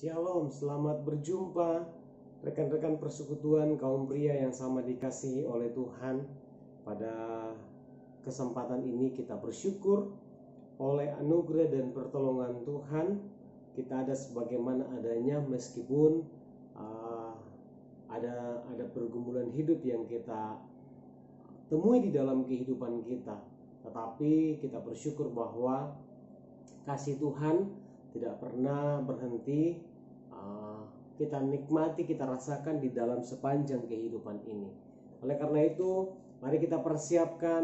Shalom, selamat berjumpa rekan-rekan persekutuan kaum pria yang sama dikasihi oleh Tuhan. Pada kesempatan ini kita bersyukur oleh anugerah dan pertolongan Tuhan. Kita ada sebagaimana adanya meskipun ada pergumulan hidup yang kita temui di dalam kehidupan kita. Tetapi kita bersyukur bahwa kasih Tuhan tidak pernah berhenti. Kita nikmati, kita rasakan di dalam sepanjang kehidupan ini. Oleh karena itu, mari kita persiapkan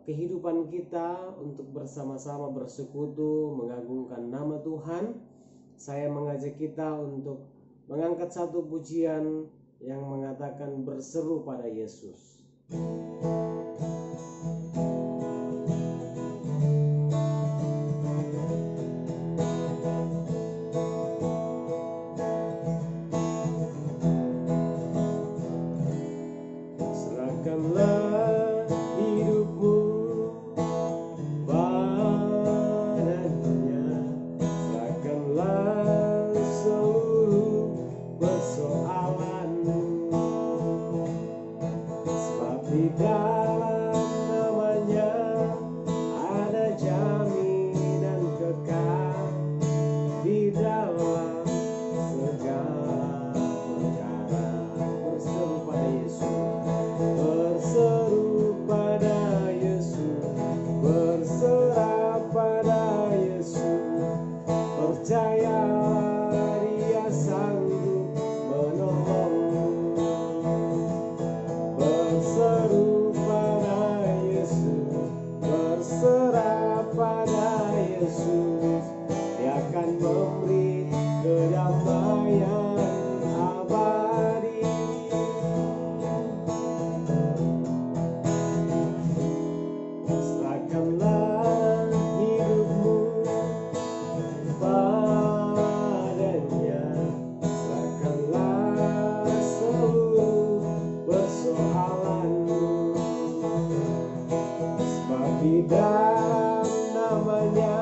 kehidupan kita untuk bersama-sama bersekutu, mengagungkan nama Tuhan. Saya mengajak kita untuk mengangkat satu pujian yang mengatakan berseru pada Yesus. Serahkanlah hidupmu padanya, serahkanlah seluruh persoalanmu, sebab di dalam namanya ada jaminan kekal di dalam segala perkara. Berseru pada Yesus, berseru pada Yesus, berserah pada Yesus. Percayalah Dia sanggup menolongmu. Berseru pada Yesus, berserah pada Yesus. Dia akan memberi kedamaian abadi. Serahkanlah hidupmu padanya, serahkanlah seluruh persoalanmu, sebab di dalam namanya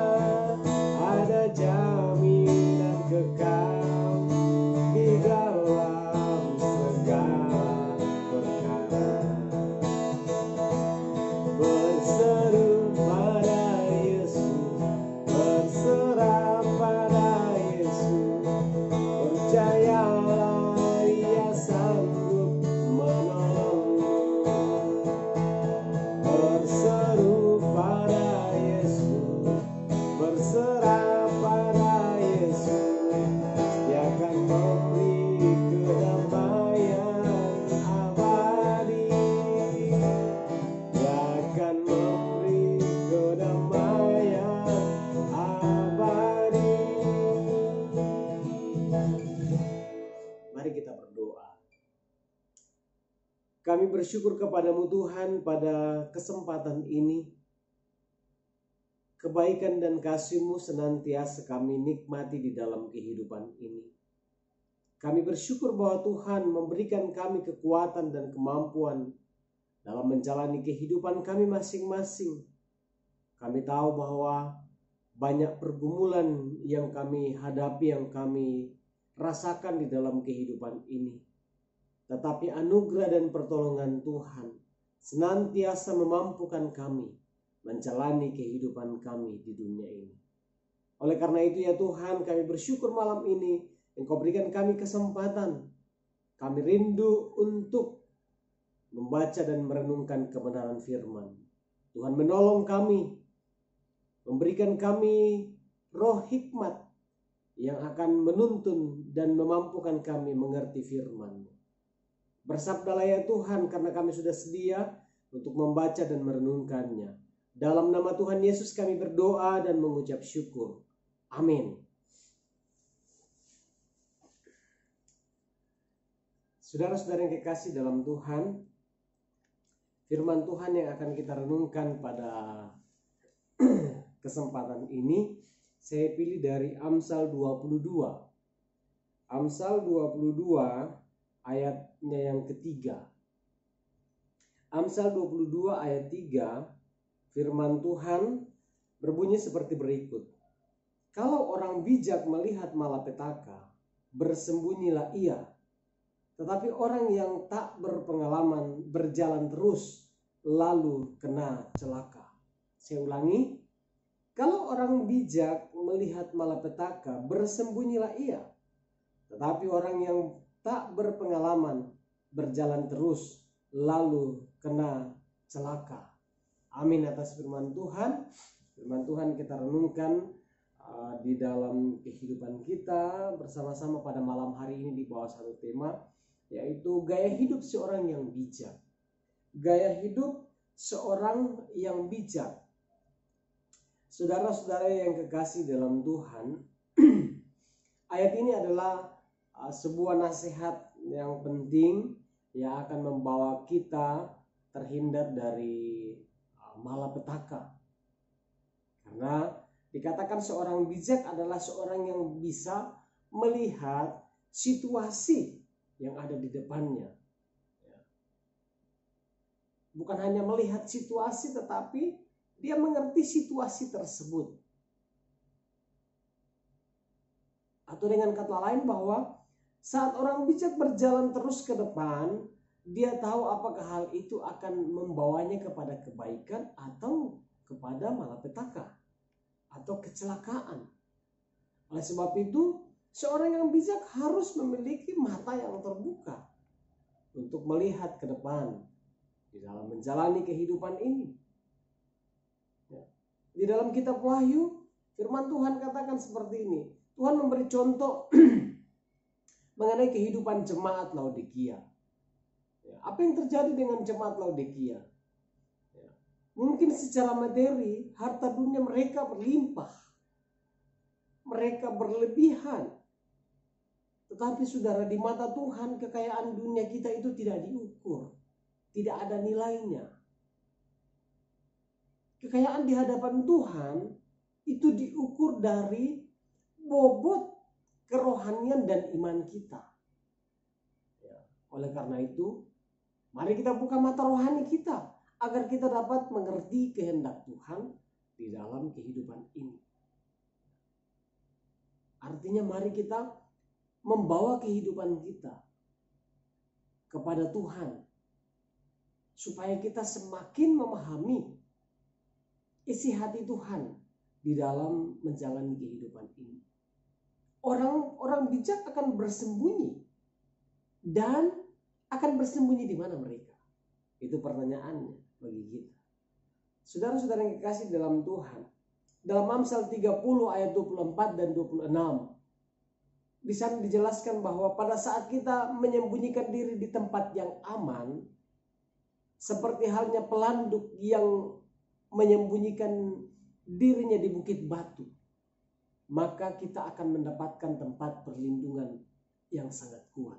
ada jaminan kekal di dalam segala perkara. Berseru pada Yesus, berserah pada Yesus. Percayalah Dia sanggup menolongmu. Berseru pada Yesus, berserah pada Yesus. Dia akan memberi kedamaian abadi. Dia akan memberi kedamaian abadi. Mari kita berdoa. Kami bersyukur kepadamu Tuhan pada kesempatan ini. Kebaikan dan kasih-Mu senantiasa kami nikmati di dalam kehidupan ini. Kami bersyukur bahwa Tuhan memberikan kami kekuatan dan kemampuan dalam menjalani kehidupan kami masing-masing. Kami tahu bahwa banyak pergumulan yang kami hadapi, yang kami rasakan di dalam kehidupan ini. Tetapi anugerah dan pertolongan Tuhan senantiasa memampukan kami menjalani kehidupan kami di dunia ini. Oleh karena itu ya Tuhan, kami bersyukur malam ini Engkau berikan kami kesempatan. Kami rindu untuk membaca dan merenungkan kebenaran firman. Tuhan menolong kami, memberikan kami roh hikmat yang akan menuntun dan memampukan kami mengerti firman. Bersabdalah ya Tuhan, karena kami sudah sedia untuk membaca dan merenungkannya. Dalam nama Tuhan Yesus kami berdoa dan mengucap syukur. Amin. Saudara-saudara yang kekasih dalam Tuhan, firman Tuhan yang akan kita renungkan pada kesempatan ini, saya pilih dari Amsal 22. Amsal 22 ayatnya yang ketiga. Amsal 22 ayat 3, firman Tuhan berbunyi seperti berikut. Kalau orang bijak melihat malapetaka, bersembunyilah ia. Tetapi orang yang tak berpengalaman berjalan terus, lalu kena celaka. Saya ulangi, kalau orang bijak melihat malapetaka, bersembunyilah ia. Tetapi orang yang tak berpengalaman berjalan terus, lalu kena celaka. Amin atas firman Tuhan. Firman Tuhan kita renungkan di dalam kehidupan kita bersama-sama pada malam hari ini di bawah satu tema, yaitu gaya hidup seorang yang bijak. Gaya hidup seorang yang bijak. Saudara-saudara yang kekasih dalam Tuhan, ayat ini adalah sebuah nasihat yang penting yang akan membawa kita terhindar dari malapetaka. Karena dikatakan seorang bijak adalah seorang yang bisa melihat situasi yang ada di depannya. Bukan hanya melihat situasi, tetapi dia mengerti situasi tersebut. Atau dengan kata lain bahwa saat orang bijak berjalan terus ke depan, dia tahu apakah hal itu akan membawanya kepada kebaikan atau kepada malapetaka atau kecelakaan. Oleh sebab itu, seorang yang bijak harus memiliki mata yang terbuka untuk melihat ke depan di dalam menjalani kehidupan ini. Di dalam kitab Wahyu, firman Tuhan katakan seperti ini. Tuhan memberi contoh mengenai kehidupan jemaat Laodikia. Apa yang terjadi dengan jemaat Laodikia? Mungkin secara materi, harta dunia mereka berlimpah. Mereka berlebihan. Tetapi saudara, di mata Tuhan kekayaan dunia kita itu tidak diukur. Tidak ada nilainya. Kekayaan di hadapan Tuhan itu diukur dari bobot kerohanian dan iman kita. Oleh karena itu, mari kita buka mata rohani kita agar kita dapat mengerti kehendak Tuhan di dalam kehidupan ini. Artinya mari kita membawa kehidupan kita kepada Tuhan, supaya kita semakin memahami isi hati Tuhan di dalam menjalani kehidupan ini. Orang bijak akan bersembunyi, dan akan bersembunyi di mana mereka? Itu pertanyaannya bagi kita. Saudara-saudara yang kekasih dalam Tuhan, dalam Amsal 30 ayat 24 dan 26, di sana dijelaskan bahwa pada saat kita menyembunyikan diri di tempat yang aman, seperti halnya pelanduk yang menyembunyikan dirinya di bukit batu, maka kita akan mendapatkan tempat perlindungan yang sangat kuat.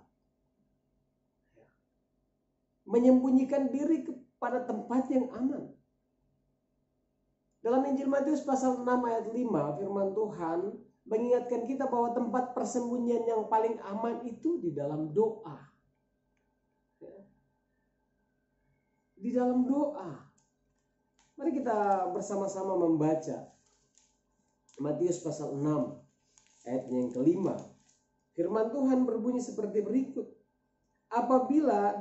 Menyembunyikan diri kepada tempat yang aman. Dalam Injil Matius pasal 6 ayat 5, firman Tuhan mengingatkan kita bahwa tempat persembunyian yang paling aman itu di dalam doa. Di dalam doa. Mari kita bersama-sama membaca Matius pasal 6 ayat yang kelima. Firman Tuhan berbunyi seperti berikut. Apabila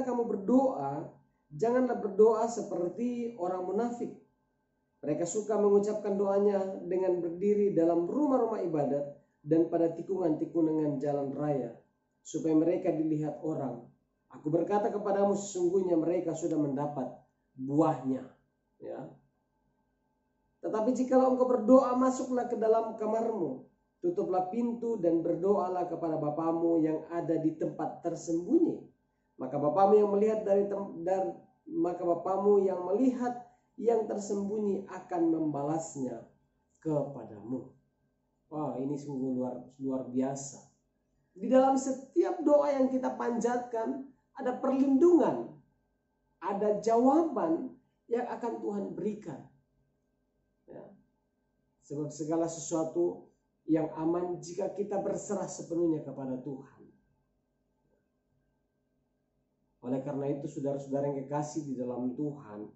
kamu berdoa, janganlah berdoa seperti orang munafik. Mereka suka mengucapkan doanya dengan berdiri dalam rumah-rumah ibadat dan pada tikungan-tikungan jalan raya, supaya mereka dilihat orang. Aku berkata kepadamu, sesungguhnya mereka sudah mendapat buahnya. Ya. Tetapi jikalau engkau berdoa, masuklah ke dalam kamarmu, tutuplah pintu dan berdoalah kepada Bapamu yang ada di tempat tersembunyi. Maka Bapamu yang melihat yang tersembunyi akan membalasnya kepadamu. Wah, ini sungguh luar biasa. Di dalam setiap doa yang kita panjatkan ada perlindungan, ada jawaban yang akan Tuhan berikan. Ya. Sebab segala sesuatu yang aman jika kita berserah sepenuhnya kepada Tuhan. Oleh karena itu, saudara-saudara yang kekasih di dalam Tuhan,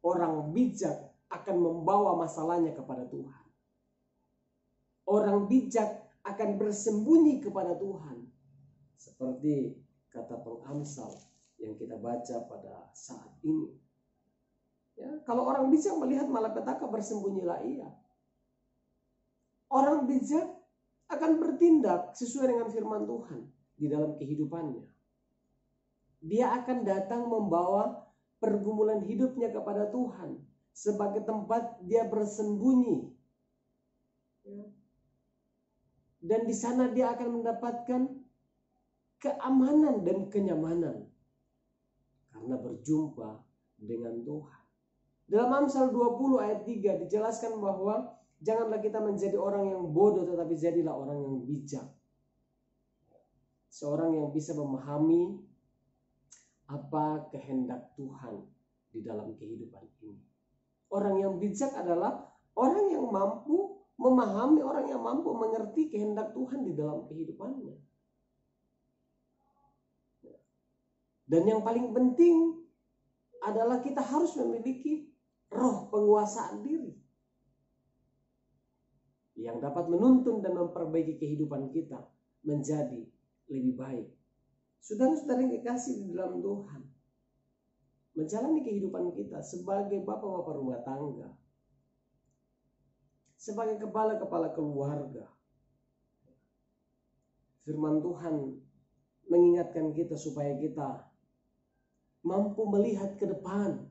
orang bijak akan membawa masalahnya kepada Tuhan. Orang bijak akan bersembunyi kepada Tuhan. Seperti kata pengamsal yang kita baca pada saat ini. Ya, kalau orang bijak melihat malapetaka, bersembunyilah ia. Orang bijak akan bertindak sesuai dengan firman Tuhan di dalam kehidupannya. Dia akan datang membawa pergumulan hidupnya kepada Tuhan sebagai tempat dia bersembunyi. Ya. Dan di sana dia akan mendapatkan keamanan dan kenyamanan karena berjumpa dengan Tuhan. Dalam Amsal 20 ayat 3 dijelaskan bahwa janganlah kita menjadi orang yang bodoh, tetapi jadilah orang yang bijak. Seorang yang bisa memahami apa kehendak Tuhan di dalam kehidupan ini. Orang yang bijak adalah orang yang mampu memahami, orang yang mampu mengerti kehendak Tuhan di dalam kehidupannya. Dan yang paling penting adalah kita harus memiliki roh penguasaan diri yang dapat menuntun dan memperbaiki kehidupan kita menjadi lebih baik. Saudara-saudara yang dikasih di dalam Tuhan, menjalani kehidupan kita sebagai bapak-bapak rumah tangga, sebagai kepala-kepala keluarga. Firman Tuhan mengingatkan kita supaya kita mampu melihat ke depan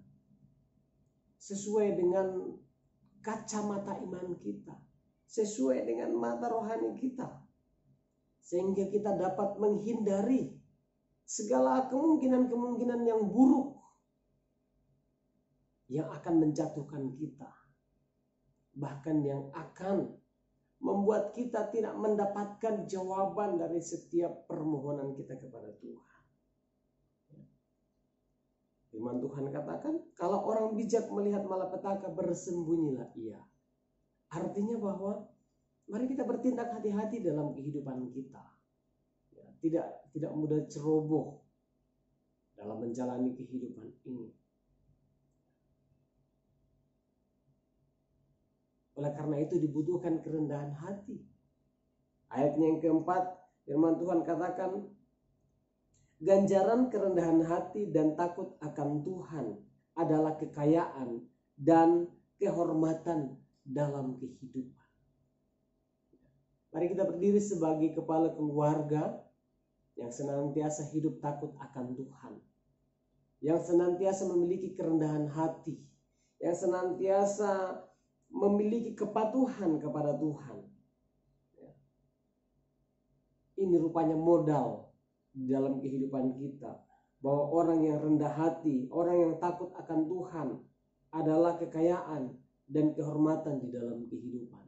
sesuai dengan kacamata iman kita, sesuai dengan mata rohani kita, sehingga kita dapat menghindari segala kemungkinan-kemungkinan yang buruk yang akan menjatuhkan kita, bahkan yang akan membuat kita tidak mendapatkan jawaban dari setiap permohonan kita kepada Tuhan. Firman Tuhan katakan, kalau orang bijak melihat malapetaka, bersembunyilah ia. Artinya bahwa mari kita bertindak hati-hati dalam kehidupan kita. Ya, tidak mudah ceroboh dalam menjalani kehidupan ini. Oleh karena itu dibutuhkan kerendahan hati. Ayatnya yang keempat, firman Tuhan katakan, ganjaran kerendahan hati dan takut akan Tuhan adalah kekayaan dan kehormatan dalam kehidupan. Mari kita berdiri sebagai kepala keluarga yang senantiasa hidup takut akan Tuhan, yang senantiasa memiliki kerendahan hati, yang senantiasa memiliki kepatuhan kepada Tuhan. Ini rupanya modal di dalam kehidupan kita, bahwa orang yang rendah hati, orang yang takut akan Tuhan adalah kekayaan dan kehormatan di dalam kehidupan.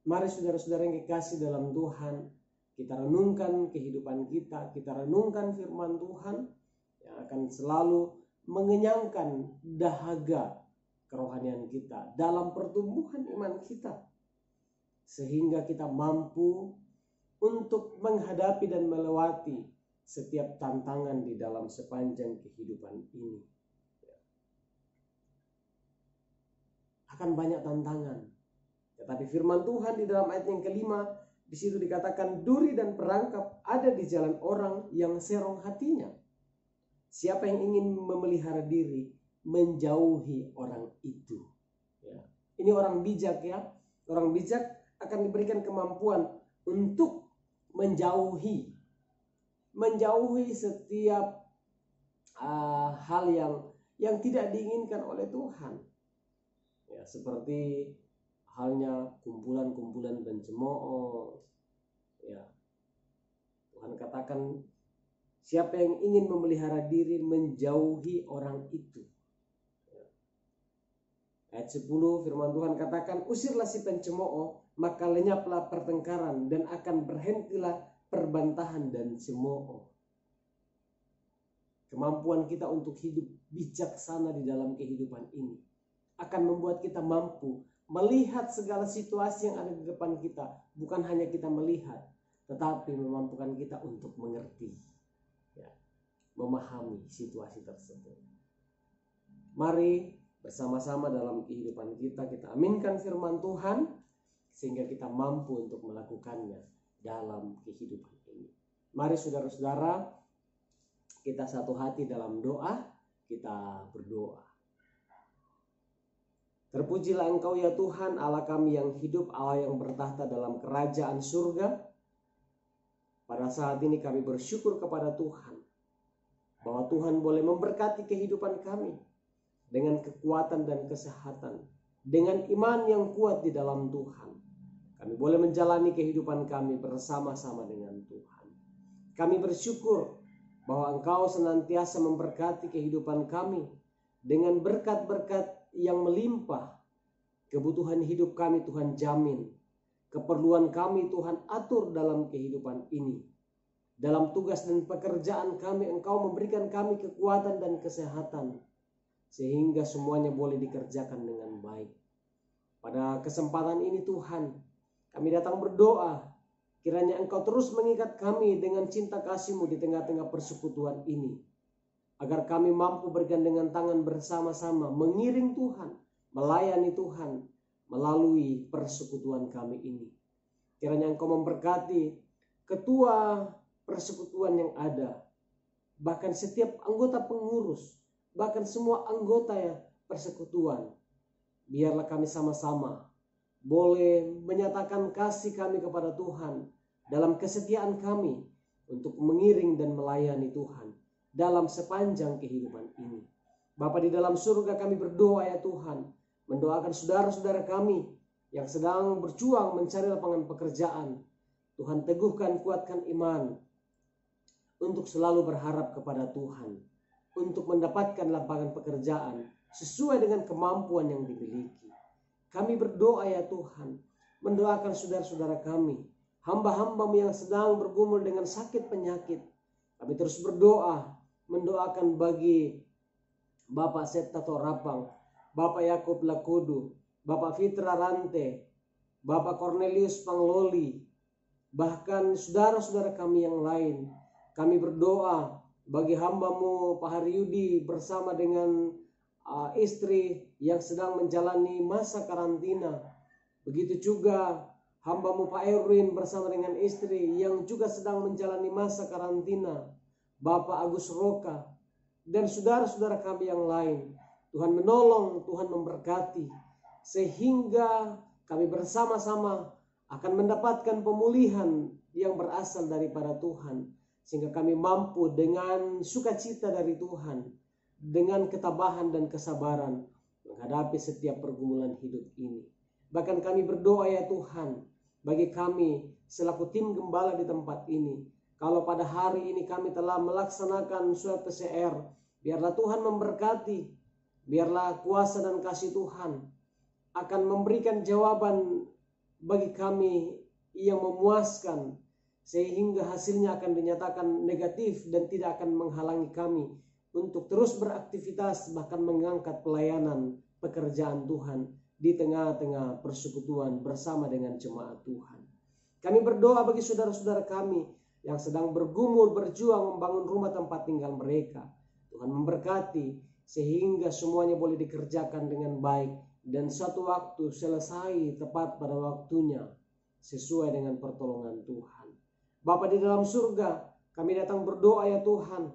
Mari saudara-saudara yang kekasih dalam Tuhan, kita renungkan kehidupan kita, kita renungkan firman Tuhan yang akan selalu mengenyangkan dahaga kerohanian kita dalam pertumbuhan iman kita, sehingga kita mampu untuk menghadapi dan melewati setiap tantangan di dalam sepanjang kehidupan ini. Akan banyak tantangan, tetapi firman Tuhan di dalam ayat yang kelima, di situ dikatakan, duri dan perangkap ada di jalan orang yang serong hatinya. Siapa yang ingin memelihara diri, menjauhi orang itu. Ya. Ini orang bijak ya. Orang bijak akan diberikan kemampuan untuk menjauhi setiap hal yang tidak diinginkan oleh Tuhan. Ya, seperti halnya kumpulan-kumpulan pencemooh. Ya. Tuhan katakan, siapa yang ingin memelihara diri, menjauhi orang itu. Ya. Ayat 10 firman Tuhan katakan, usirlah si pencemooh, maka lenyaplah pertengkaran dan akan berhentilah perbantahan dan cemooh. Kemampuan kita untuk hidup bijaksana di dalam kehidupan ini akan membuat kita mampu melihat segala situasi yang ada di depan kita. Bukan hanya kita melihat, tetapi memampukan kita untuk mengerti, ya, memahami situasi tersebut. Mari bersama-sama dalam kehidupan kita aminkan firman Tuhan. sehingga kita mampu untuk melakukannya dalam kehidupan ini. Mari saudara-saudara, kita satu hati dalam doa, kita berdoa. Terpujilah Engkau ya Tuhan, Allah kami yang hidup, Allah yang bertahta dalam kerajaan surga. Pada saat ini kami bersyukur kepada Tuhan, bahwa Tuhan boleh memberkati kehidupan kami dengan kekuatan dan kesehatan, dengan iman yang kuat di dalam Tuhan. Kami boleh menjalani kehidupan kami bersama-sama dengan Tuhan. Kami bersyukur bahwa Engkau senantiasa memberkati kehidupan kami dengan berkat-berkat yang melimpah. Kebutuhan hidup kami Tuhan jamin. Keperluan kami Tuhan atur dalam kehidupan ini. Dalam tugas dan pekerjaan kami Engkau memberikan kami kekuatan dan kesehatan, sehingga semuanya boleh dikerjakan dengan baik. Pada kesempatan ini Tuhan, kami datang berdoa, kiranya Engkau terus mengikat kami dengan cinta kasih-Mu di tengah-tengah persekutuan ini. Agar kami mampu berikan dengan tangan bersama-sama, mengiring Tuhan, melayani Tuhan melalui persekutuan kami ini. Kiranya Engkau memberkati ketua persekutuan yang ada, bahkan setiap anggota pengurus, bahkan semua anggota ya persekutuan. Biarlah kami sama-sama boleh menyatakan kasih kami kepada Tuhan dalam kesetiaan kami untuk mengiring dan melayani Tuhan dalam sepanjang kehidupan ini. Bapa di dalam surga, kami berdoa ya Tuhan, mendoakan saudara-saudara kami yang sedang berjuang mencari lapangan pekerjaan. Tuhan teguhkan, kuatkan iman untuk selalu berharap kepada Tuhan, untuk mendapatkan lapangan pekerjaan sesuai dengan kemampuan yang dimiliki. Kami berdoa ya Tuhan, mendoakan saudara-saudara kami, hamba-hamba-Mu yang sedang bergumul dengan sakit penyakit. Kami terus berdoa, mendoakan bagi Bapak Septa Torapang, Bapak Yakub Lakudu, Bapak Fitra Rante, Bapak Cornelius Pangloli, bahkan saudara-saudara kami yang lain. Kami berdoa bagi hamba-Mu Pak Haryudi bersama dengan istri yang sedang menjalani masa karantina. Begitu juga hamba-Mu Pak Erwin bersama dengan istri yang juga sedang menjalani masa karantina. Bapak Agus Roka dan saudara-saudara kami yang lain. Tuhan menolong, Tuhan memberkati, sehingga kami bersama-sama akan mendapatkan pemulihan yang berasal daripada Tuhan, sehingga kami mampu dengan sukacita dari Tuhan, dengan ketabahan dan kesabaran menghadapi setiap pergumulan hidup ini. Bahkan kami berdoa ya Tuhan, bagi kami selaku tim gembala di tempat ini, kalau pada hari ini kami telah melaksanakan swab PCR, biarlah Tuhan memberkati, biarlah kuasa dan kasih Tuhan akan memberikan jawaban bagi kami yang memuaskan, sehingga hasilnya akan dinyatakan negatif dan tidak akan menghalangi kami untuk terus beraktivitas, bahkan mengangkat pelayanan pekerjaan Tuhan di tengah-tengah persekutuan bersama dengan jemaat Tuhan. Kami berdoa bagi saudara-saudara kami yang sedang bergumul berjuang membangun rumah tempat tinggal mereka. Tuhan memberkati sehingga semuanya boleh dikerjakan dengan baik dan suatu waktu selesai tepat pada waktunya sesuai dengan pertolongan Tuhan. Bapa di dalam surga, kami datang berdoa ya Tuhan,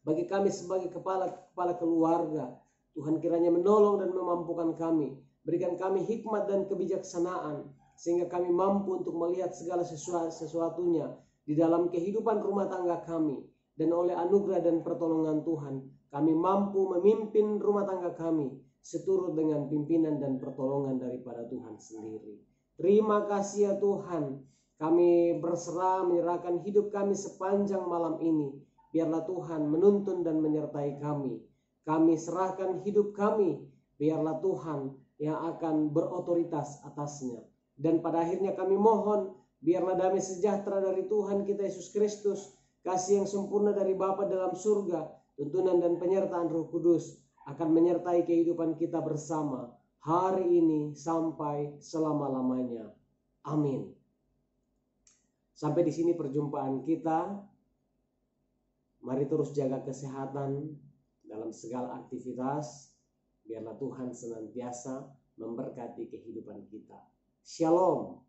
bagi kami sebagai kepala keluarga. Tuhan kiranya menolong dan memampukan kami, berikan kami hikmat dan kebijaksanaan sehingga kami mampu untuk melihat segala sesuatunya di dalam kehidupan rumah tangga kami, dan oleh anugerah dan pertolongan Tuhan kami mampu memimpin rumah tangga kami seturut dengan pimpinan dan pertolongan daripada Tuhan sendiri. Terima kasih ya Tuhan, kami berserah menyerahkan hidup kami sepanjang malam ini. Biarlah Tuhan menuntun dan menyertai kami. Kami serahkan hidup kami, biarlah Tuhan yang akan berotoritas atasnya. Dan pada akhirnya kami mohon, biarlah damai sejahtera dari Tuhan kita Yesus Kristus, kasih yang sempurna dari Bapa dalam surga, tuntunan dan penyertaan Roh Kudus akan menyertai kehidupan kita bersama hari ini sampai selama-lamanya. Amin. Sampai di sini perjumpaan kita. Mari terus jaga kesehatan dalam segala aktivitas. Biarlah Tuhan senantiasa memberkati kehidupan kita. Shalom.